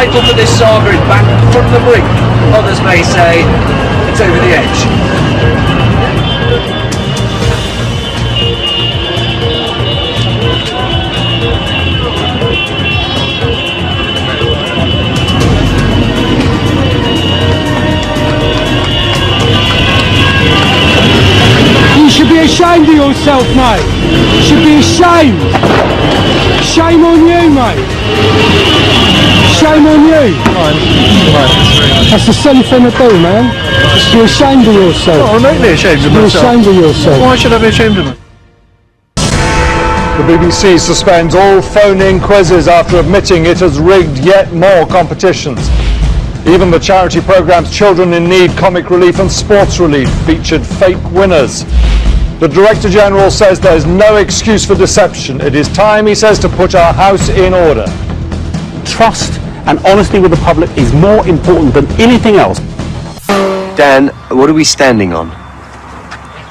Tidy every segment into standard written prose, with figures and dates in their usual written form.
title for this saga is back in front of the brink. Others may say it's over the edge. You should be ashamed of yourself, mate. You should be ashamed. Shame on you, mate. Shame on you. That's a silly thing to do, man. Be ashamed of yourself. Oh, I'm not really ashamed of myself. Be ashamed of yourself. Why should I be ashamed of it? The BBC suspends all phone-in quizzes after admitting it has rigged yet more competitions. Even the charity programmes Children in Need, Comic Relief and Sports Relief featured fake winners. The Director General says there is no excuse for deception. It is time, he says, to put our house in order. Trust and honesty with the public is more important than anything else. Dan, what are we standing on?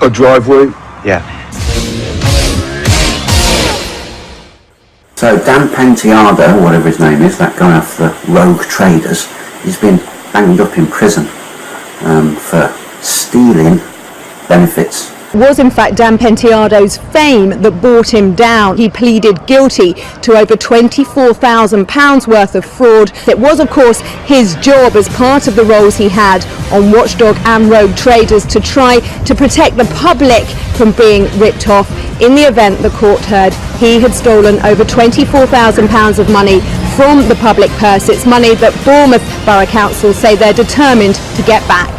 A driveway? Yeah. So Dan Penteado, whatever his name is, that guy off the Rogue Traders, he's been banged up in prison for stealing benefits. It was in fact Dan Penteado's fame that brought him down. He pleaded guilty to over £24,000 worth of fraud. It was of course his job as part of the roles he had on Watchdog and Rogue Traders to try to protect the public from being ripped off. In the event, the court heard he had stolen over £24,000 of money from the public purse. It's money that Bournemouth Borough Council say they're determined to get back.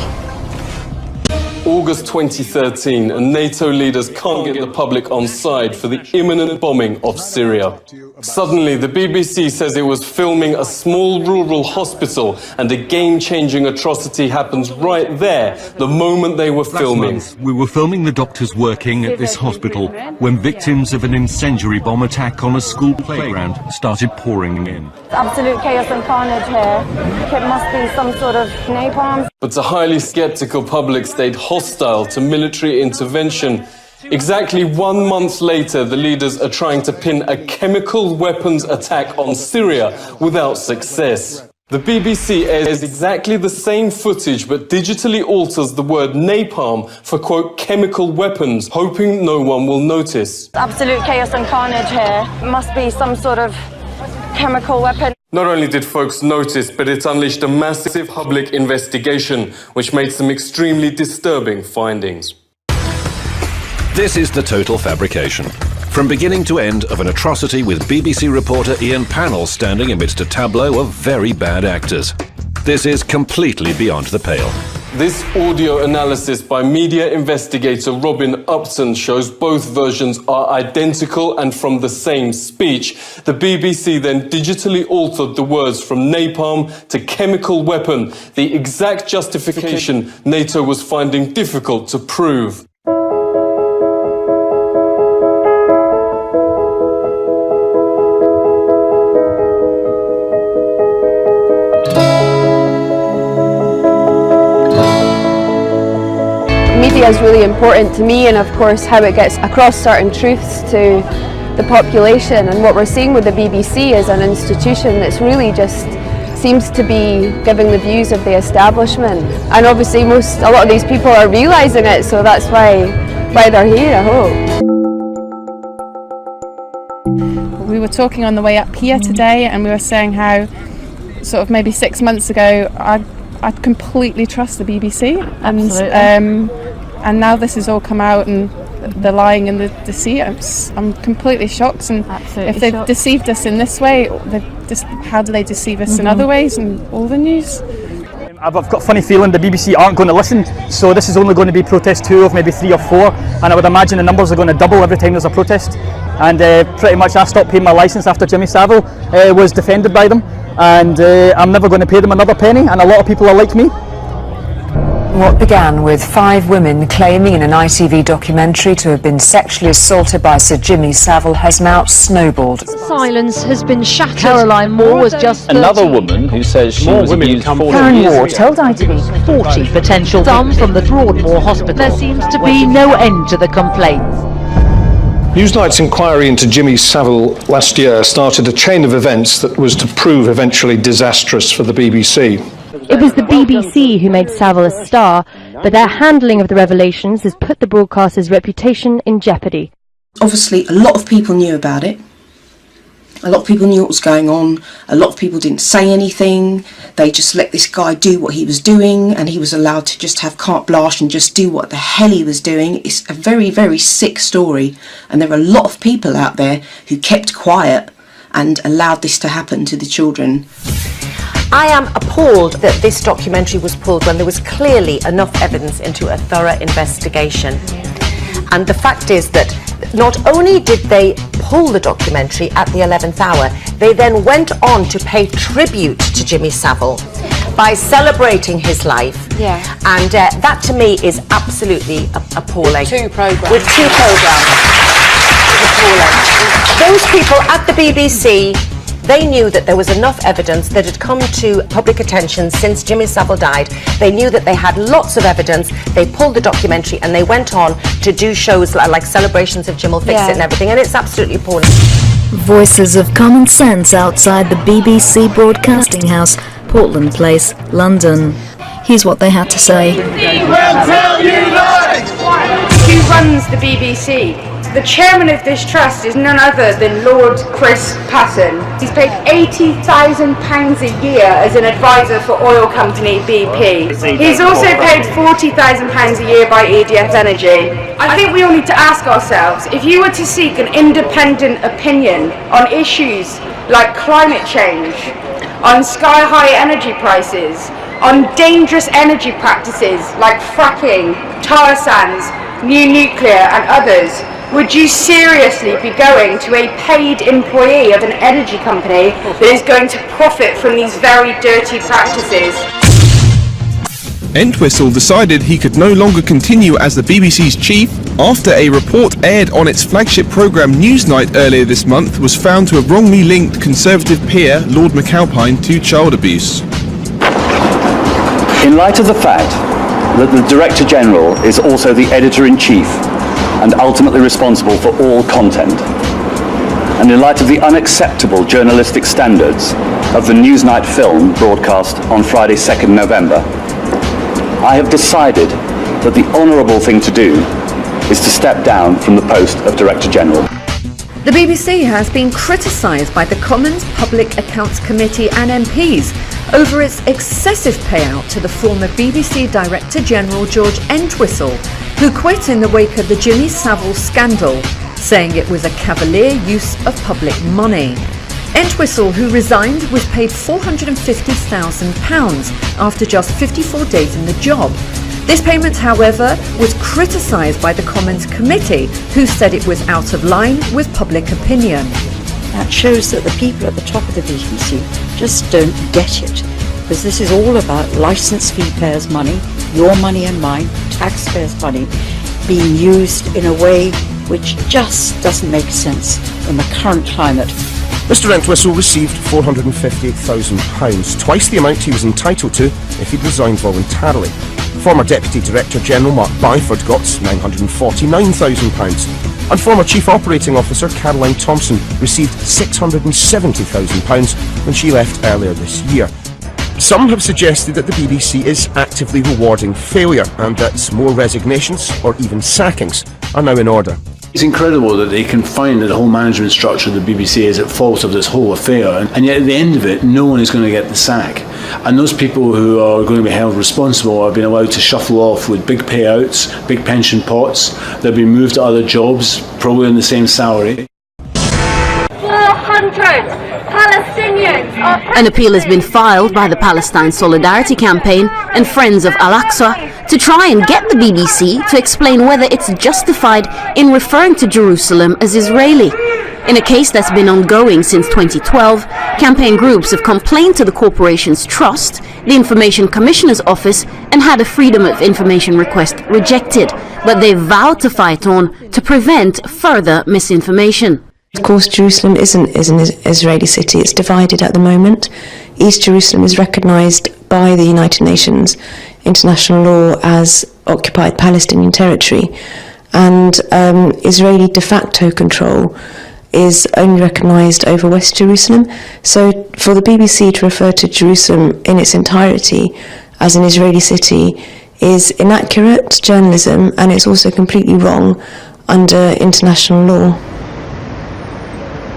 August 2013, and NATO leaders can't get the public on side for the imminent bombing of Syria. Suddenly, the BBC says it was filming a small rural hospital, and a game-changing atrocity happens right there, the moment they were filming. We were filming the doctors working at this hospital when victims of an incendiary bomb attack on a school playground started pouring in. Absolute chaos and carnage here. It must be some sort of napalm. But a highly sceptical public stayed hostile to military intervention. Exactly 1 month later, the leaders are trying to pin a chemical weapons attack on Syria without success. The BBC airs exactly the same footage but digitally alters the word napalm for, quote, chemical weapons, hoping no one will notice. Absolute chaos and carnage here. It must be some sort of chemical weapon. Not only did folks notice, but it unleashed a massive public investigation, which made some extremely disturbing findings. This is the total fabrication. From beginning to end of an atrocity with BBC reporter Ian Pannell standing amidst a tableau of very bad actors. This is completely beyond the pale. This audio analysis by media investigator Robin Upton shows both versions are identical and from the same speech. The BBC then digitally altered the words from napalm to chemical weapon, the exact justification NATO was finding difficult to prove. Media is really important to me, and of course how it gets across certain truths to the population. And what we're seeing with the BBC is an institution that's really just seems to be giving the views of the establishment. And obviously a lot of these people are realising it, so that's why they're here, I hope. We were talking on the way up here today, and we were saying how sort of maybe 6 months ago I'd completely trust the BBC, and now this has all come out and the lying and the deceit. I'm completely shocked, and if they've deceived us in this way, how do they deceive us in other ways and all the news? I've got a funny feeling the BBC aren't going to listen, so this is only going to be protest 2 of maybe 3 or 4, and I would imagine the numbers are going to double every time there's a protest. And pretty much I stopped paying my licence after Jimmy Savile was defended by them, and I'm never going to pay them another penny, and a lot of people are like me. What began with 5 women claiming in an ITV documentary to have been sexually assaulted by Sir Jimmy Savile has now snowballed. Silence has been shattered. Caroline Moore was just 13. Another woman who says she was abused 40 Karen years Moore ago. told ITV 40 potential some from the Broadmoor Hospital. There seems to be no end to the complaints. Newsnight's inquiry into Jimmy Savile last year started a chain of events that was to prove eventually disastrous for the BBC. It was the BBC who made Savile a star, but their handling of the revelations has put the broadcaster's reputation in jeopardy. Obviously, a lot of people knew about it. A lot of people knew what was going on. A lot of people didn't say anything. They just let this guy do what he was doing, and he was allowed to just have carte blanche and just do what the hell he was doing. It's a very, very sick story, and there are a lot of people out there who kept quiet and allowed this to happen to the children. I am appalled that this documentary was pulled when there was clearly enough evidence into a thorough investigation. And the fact is that not only did they pull the documentary at the 11th hour, they then went on to pay tribute to Jimmy Savile by celebrating his life. Yeah. And that to me is absolutely appalling. Two programmes. With two programmes. Appalling. Those people at the BBC, they knew that there was enough evidence that had come to public attention since Jimmy Savile died. They knew that they had lots of evidence. They pulled the documentary and they went on to do shows like celebrations of Jim will fix it and everything, and it's absolutely appalling. Voices of common sense outside the BBC Broadcasting House, Portland Place, London. Here's what they had to say. Who runs the BBC? The chairman of this trust is none other than Lord Chris Patten. He's paid £80,000 a year as an advisor for oil company BP. He's also paid £40,000 a year by EDF Energy. I think we all need to ask ourselves, if you were to seek an independent opinion on issues like climate change, on sky-high energy prices, on dangerous energy practices like fracking, tar sands, new nuclear and others, would you seriously be going to a paid employee of an energy company that is going to profit from these very dirty practices? Entwistle decided he could no longer continue as the BBC's chief after a report aired on its flagship programme Newsnight earlier this month was found to have wrongly linked Conservative peer Lord McAlpine to child abuse. In light of the fact that the Director General is also the Editor-in-Chief and ultimately responsible for all content, and in light of the unacceptable journalistic standards of the Newsnight film broadcast on Friday 2nd November, I have decided that the honourable thing to do is to step down from the post of Director General. The BBC has been criticised by the Commons Public Accounts Committee and MPs over its excessive payout to the former BBC Director General George Entwistle, who quit in the wake of the Jimmy Savile scandal, saying it was a cavalier use of public money. Entwistle, who resigned, was paid £450,000 after just 54 days in the job. This payment, however, was criticised by the Commons Committee, who said it was out of line with public opinion. That shows that the people at the top of the BBC just don't get it, because this is all about licence fee payers' money, your money and mine, taxpayers' money, being used in a way which just doesn't make sense in the current climate. Mr Entwistle received £450,000, twice the amount he was entitled to if he'd resigned voluntarily. Former Deputy Director General Mark Byford got £949,000, and former Chief Operating Officer Caroline Thompson received £670,000 when she left earlier this year. Some have suggested that the BBC is actively rewarding failure and that more resignations or even sackings are now in order. It's incredible that they can find that the whole management structure of the BBC is at fault of this whole affair, and yet at the end of it, no one is going to get the sack. And those people who are going to be held responsible are being allowed to shuffle off with big payouts, big pension pots. They'll be moved to other jobs, probably on the same salary. 400 Palestinians are... An appeal has been filed by the Palestine Solidarity Campaign and Friends of Al-Aqsa to try and get the BBC to explain whether it's justified in referring to Jerusalem as Israeli. In a case that's been ongoing since 2012, campaign groups have complained to the corporation's trust, the Information Commissioner's Office, and had a Freedom of Information request rejected, but they've vowed to fight on to prevent further misinformation. Of course, Jerusalem isn't an Israeli city. It's divided at the moment. East Jerusalem is recognised by the United Nations international law as occupied Palestinian territory, and Israeli de facto control is only recognised over West Jerusalem. So for the BBC to refer to Jerusalem in its entirety as an Israeli city is inaccurate journalism, and it's also completely wrong under international law.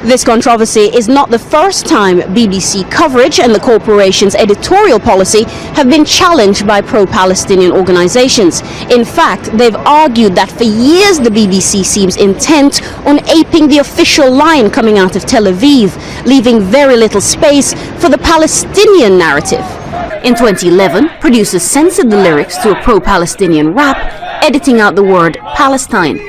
This controversy is not the first time BBC coverage and the corporation's editorial policy have been challenged by pro-Palestinian organisations. In fact, they've argued that for years the BBC seems intent on aping the official line coming out of Tel Aviv, leaving very little space for the Palestinian narrative. In 2011, producers censored the lyrics to a pro-Palestinian rap, editing out the word Palestine.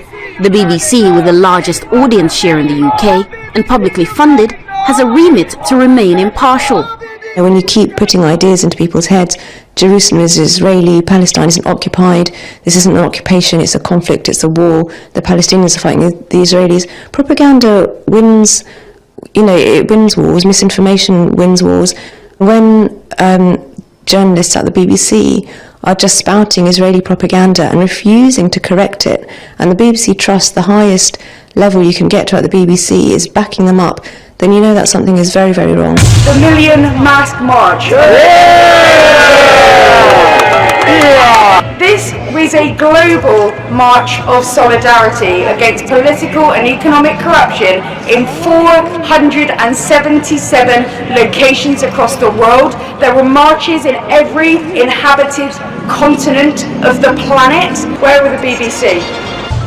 The BBC, with the largest audience share in the UK and publicly funded, has a remit to remain impartial. When you keep putting ideas into people's heads, Jerusalem is Israeli, Palestine isn't occupied, this isn't an occupation, it's a conflict, it's a war, the Palestinians are fighting the Israelis. Propaganda wins, it wins wars, misinformation wins wars. When journalists at the BBC are just spouting Israeli propaganda and refusing to correct it, and the BBC Trust, the highest level you can get to at the BBC, is backing them up, then you know that something is very, very wrong. The Million Mask March. This was a global march of solidarity against political and economic corruption in 477 locations across the world. There were marches in every inhabited continent of the planet. Where were the BBC?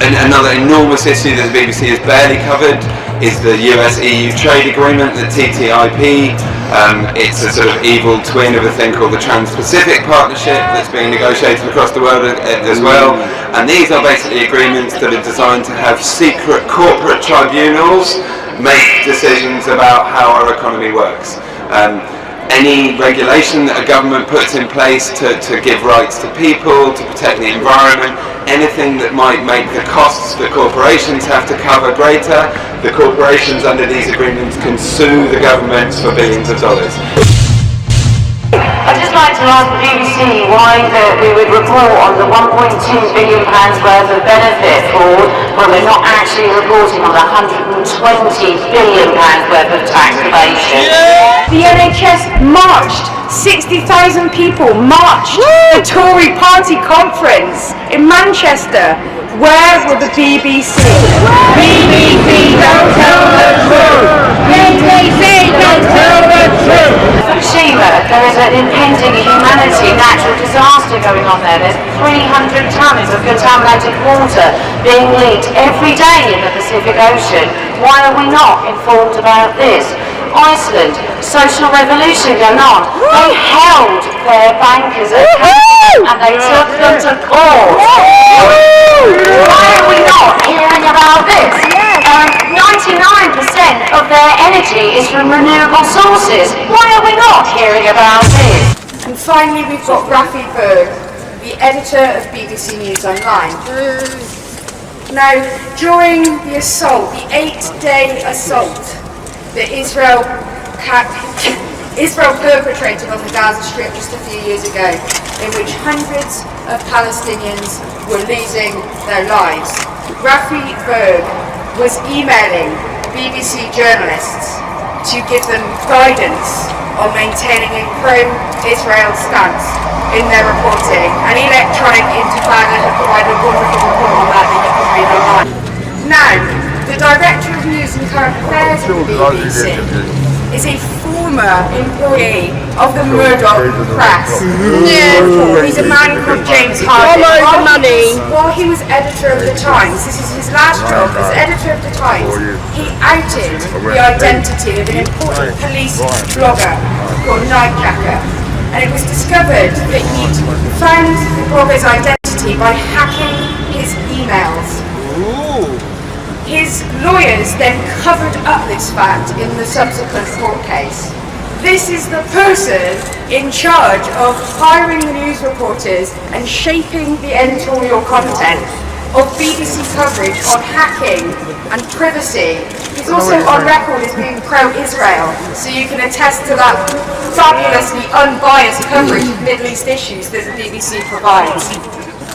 And another enormous issue that the BBC has barely covered is the US-EU trade agreement, the TTIP. It's a sort of evil twin of a thing called the Trans-Pacific Partnership that's being negotiated across the world as well. And these are basically agreements that are designed to have secret corporate tribunals make decisions about how our economy works. Any regulation that a government puts in place to give rights to people, to protect the environment, anything that might make the costs that corporations have to cover greater, the corporations under these agreements can sue the governments for billions of dollars. I'd just like to ask the BBC why we would report on the £1.2 billion worth of benefit fraud when we're not actually reporting on the £120 billion worth of tax evasion. The NHS marched. 60,000 people marched. The Tory party conference in Manchester. Where were the BBC? BBC don't tell the truth. BBC don't tell the truth. Fukushima, there is an impending humanity natural disaster going on there. There's 300 tonnes of contaminated water being leaked every day in the Pacific Ocean. Why are we not informed about this? Iceland, social revolution going on. They held their bankers accountable and they took them to court. Why are we not hearing about this? 99% of their energy is from renewable sources. Why are we not hearing about this? And finally, we've got Rafi Berg, the editor of BBC News Online. Now, during the assault, the 8-day assault that Israel perpetrated on the Gaza Strip just a few years ago, in which hundreds of Palestinians were losing their lives, Rafi Berg was emailing BBC journalists to give them guidance on maintaining a pro-Israel stance in their reporting. An electronic intifada have provided a wonderful report on that you can read online. Now, the Director of News and Current Affairs of the BBC is a former employee of the Murdoch Press. He's a man called James Harden. While he was editor of The Times, this is his last job as editor of The Times, he outed the identity of an important police blogger called Nightjacker. And it was discovered that he'd found the blogger's identity by hacking his emails. His lawyers then covered up this fact in the subsequent court case. This is the person in charge of hiring the news reporters and shaping the editorial content of BBC coverage on hacking and privacy. He's also on record as being pro-Israel, so you can attest to that fabulously unbiased coverage of Middle East issues that the BBC provides.